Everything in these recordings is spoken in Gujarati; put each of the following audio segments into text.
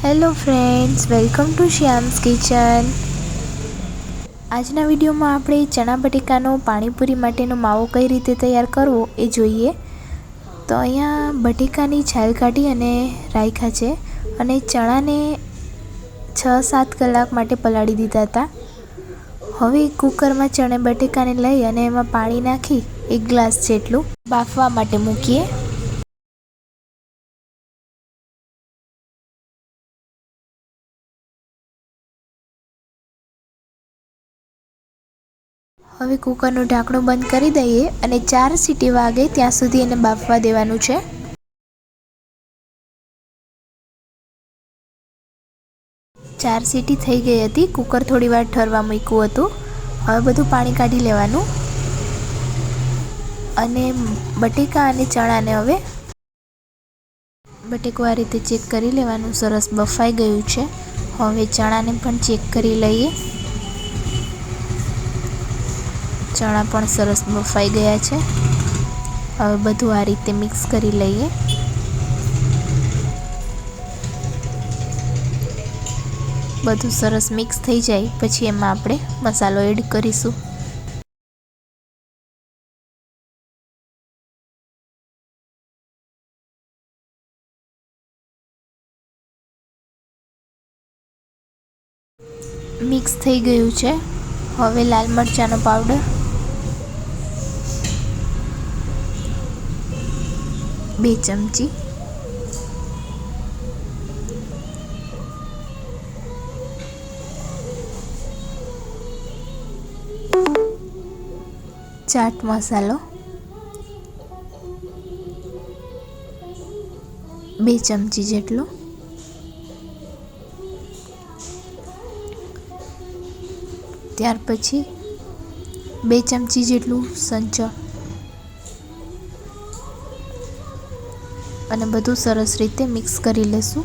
Hello friends, welcome to Shyam's kitchen. આજના વિડીયોમાં આપણે ચણા બટેકાનો પાણીપુરી માટેનો માવો કઈ રીતે તૈયાર કરવો એ જોઈએ। તો અહીંયા બટેકાની છાલ કાઢી અને રાખ્યા છે અને ચણાને 6-7 કલાક માટે પલાળી દીધા હતા। હવે કુકરમાં ચણા બટેકાને લઈ અને એમાં પાણી નાખી 1 ગ્લાસ જેટલું બાફવા માટે મૂકીએ। હવે કુકરનું ઢાંકણું બંધ કરી દઈએ અને 4 સીટી વાગે ત્યાં સુધી એને બાફવા દેવાનું છે। 4 સીટી થઈ ગઈ હતી, કુકર થોડી વાર ઠરવા મૂક્યું હતું। હવે બધું પાણી કાઢી લેવાનું અને બટેકા અને ચણાને હવે બટેકું આ રીતે ચેક કરી લેવાનું, સરસ બફાઈ ગયું છે। હવે ચણાને પણ ચેક કરી લઈએ, ચણા પણ સરસ બફાઈ ગયા છે। હવે બધું આ રીતે મિક્સ કરી લઈએ। બધું સરસ મિક્સ થઈ જાય પછી એમાં આપણે મસાલો એડ કરીશું। મિક્સ થઈ ગયું છે। હવે લાલ મરચાંનો પાવડર, 2 ચમચી, ચાટ મસાલો 2 ચમચી જેટલો, ત્યાર પછી 2 ચમચી જેટલું સંચળ અને બધું સરસ રીતે મિક્સ કરી લેશું।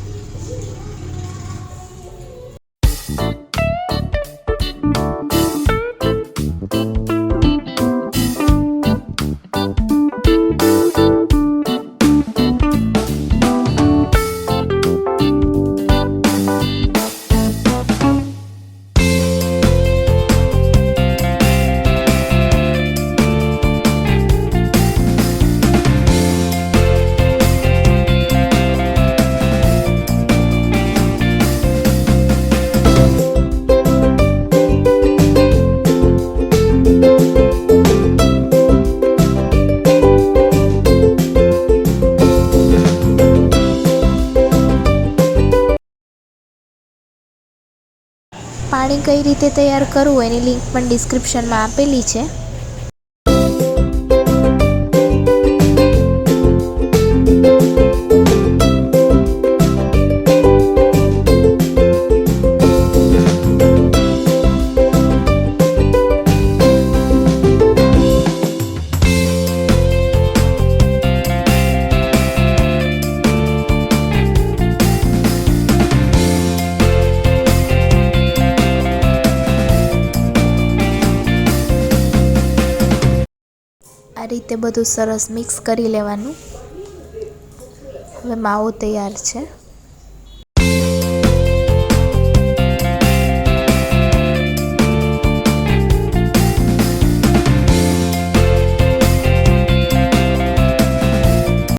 પાણી કઈ રીતે તૈયાર કરવું એની લિંક પણ ડિસ્ક્રિપ્શનમાં આપેલી છે। આ રીતે બધું સરસ મિક્સ કરી લેવાનું। હવે માવો તૈયાર છે।